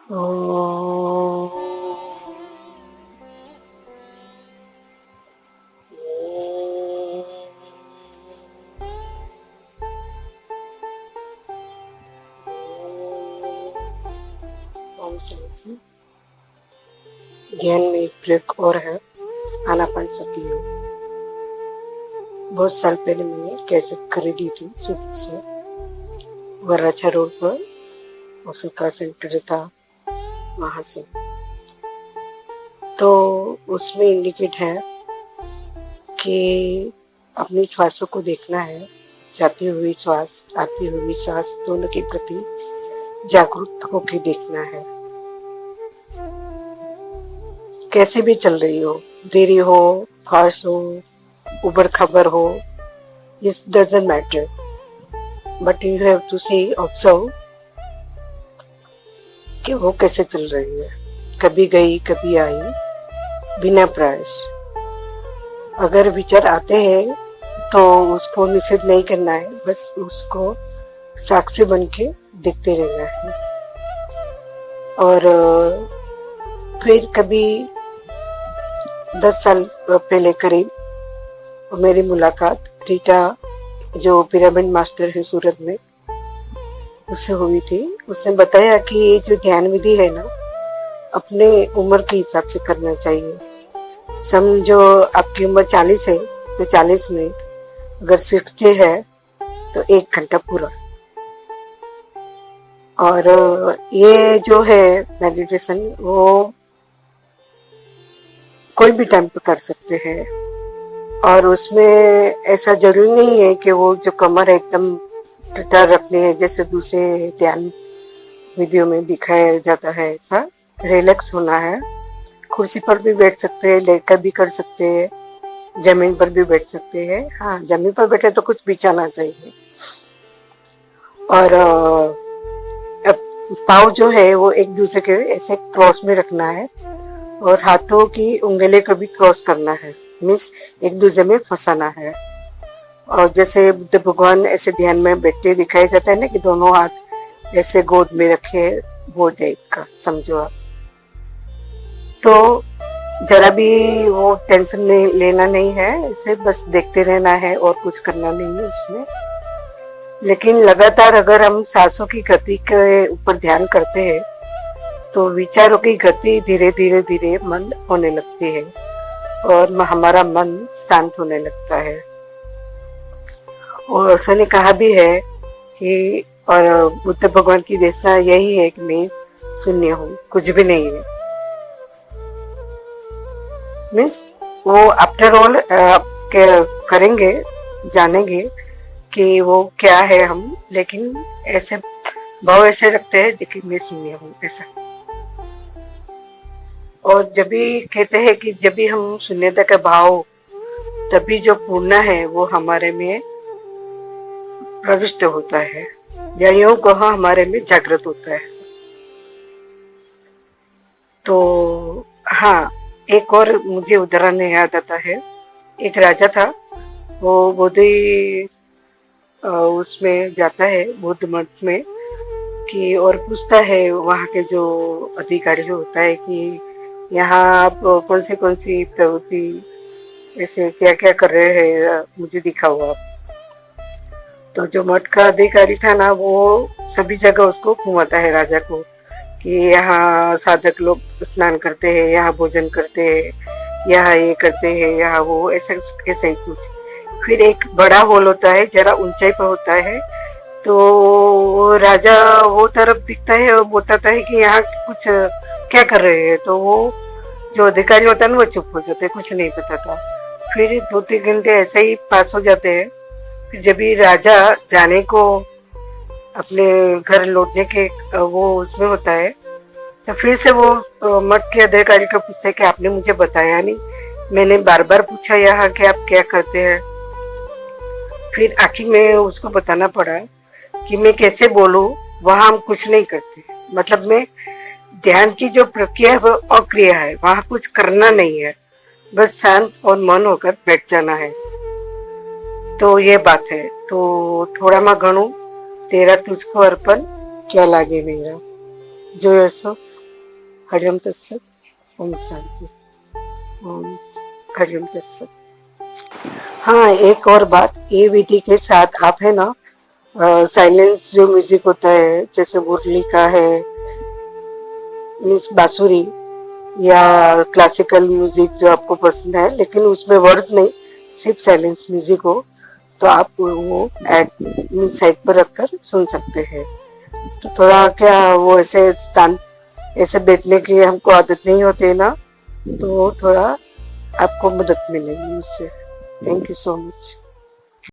ओम शांति। ध्यान में एक प्रयोग और है, आनापानसति योग। बहुत साल पहले मैंने कैसेट खरीदी थी सूरत से, वराछा रोड पर उसका सेंटर था, वहां से। तो उसमें इंडिकेट है कि अपनी श्वासों को देखना है, जाती हुई श्वास आती हुई श्वास दोनों के प्रति जागरूक होकर देखना है। कैसे भी चल रही हो, देरी हो, फास्ट हो, उबड़ खबर हो, this doesn't matter, but you have to see, observe कि वो कैसे चल रही है, कभी गई कभी आई, बिना प्रयास। अगर विचार आते हैं तो उसको निषेध नहीं करना है, बस उसको साक्षी बन के देखते रहना है। और फिर कभी 10 साल पहले करीब मेरी मुलाकात रीटा, जो पिरामिड मास्टर है सूरत में, उससे हुई थी। उसने बताया कि ये जो ध्यान विधि है ना, अपने उम्र के हिसाब से करना चाहिए। समझो आपकी उम्र 40 है तो 40 मिनट, अगर 60 है तो 1 घंटा पूरा। और ये जो है मेडिटेशन, वो कोई भी टाइम पे कर सकते हैं। और उसमें ऐसा जरूरी नहीं है कि वो जो कमर एकदम टिटा रखनी है, जैसे दूसरे ध्यान वीडियो में दिखाया जाता है। ऐसा रिलैक्स होना है। कुर्सी पर भी बैठ सकते हैं, लेट कर भी कर सकते हैं, जमीन पर भी बैठ सकते हैं। हाँ, जमीन पर बैठे तो कुछ बिछाना चाहिए। और पाँव जो है वो एक दूसरे के ऐसे क्रॉस में रखना है, और हाथों की उंगली को भी क्रॉस करना है, मीन्स एक दूसरे में फंसाना है। और जैसे बुद्ध भगवान ऐसे ध्यान में बैठते दिखाया जाता है ना, कि दोनों हाथ ऐसे गोद में रखे, वो टाइप का समझो आप। तो जरा भी वो टेंशन नहीं लेना नहीं है, इसे बस देखते रहना है और कुछ करना नहीं है उसमें। लेकिन लगातार अगर हम सांसों की गति के ऊपर ध्यान करते हैं तो विचारों की गति धीरे धीरे धीरे मंद होने लगती है, और हमारा मन शांत होने लगता है। और उसने कहा भी है कि, और बुद्ध भगवान की दशा यही है कि मैं शून्य हूँ, कुछ भी नहीं है। मीन्स वो आफ्टर ऑल करेंगे, जानेंगे कि वो क्या है हम, लेकिन ऐसे भाव ऐसे रखते हैं कि मैं शून्य हूँ, ऐसा। और जब भी कहते हैं कि जब भी हम शून्यता का भाव, तभी जो पूर्ण है वो हमारे में प्रविष्ट होता है, या यूं कहो हमारे में जागृत होता है। तो हाँ, एक और मुझे उदाहरण याद आता है। एक राजा था, वो बोधि उसमें जाता है, बुद्ध मठ में, कि और पूछता है वहाँ के जो अधिकारी होता है कि यहाँ आप कौन सी प्रवृत्ति, ऐसे क्या क्या कर रहे हैं, मुझे दिखाओ आप। तो जो मठ का अधिकारी था ना, वो सभी जगह उसको घुमाता है राजा को, कि यहाँ साधक लोग स्नान करते हैं, यहाँ भोजन करते हैं, यहाँ ये करते हैं, यहाँ वो, ऐसा ऐसा ही कुछ। फिर एक बड़ा हॉल होता है, जरा ऊंचाई पर होता है, तो राजा वो तरफ दिखता है और बताता है कि यहाँ कुछ क्या कर रहे हैं। तो वो जो अधिकारी होता है ना, वो चुप हो जाते हैं, कुछ नहीं बताता। फिर 2-3 घंटे ऐसे ही पास हो जाते हैं। फिर जब भी राजा जाने को अपने घर लौटने के वो उसमें होता है, तो फिर से वो मठ के अधिकारी को पूछता है कि आपने मुझे बताया नहीं, मैंने बार बार पूछा यहाँ कि आप क्या करते हैं। फिर आखिर में उसको बताना पड़ा कि मैं कैसे बोलूं, वहां हम कुछ नहीं करते, मतलब मैं ध्यान की जो प्रक्रिया है वो अक्रिया है, वहां कुछ करना नहीं है, बस शांत और मौन होकर बैठ जाना है। तो ये बात है। तो थोड़ा मैं घणू तेरा तुझको अर्पण, क्या लागे मेरा, जो ऐसो हरिओम तत्सत। ओम शांति। ओम हरिओम तत्सत। हाँ, एक और बात, ये विधि के साथ आप है ना साइलेंस जो म्यूजिक होता है, जैसे मुरली का है, मीन्स बांसुरी, या क्लासिकल म्यूजिक जो आपको पसंद है, लेकिन उसमें वर्ड्स नहीं, सिर्फ साइलेंस म्यूजिक हो, तो आप वो एड साइड पर रखकर सुन सकते हैं। तो थोड़ा क्या वो ऐसे ऐसे बैठने की हमको आदत नहीं होती है ना, तो थोड़ा आपको मदद मिलेगी उससे। Thank you so much.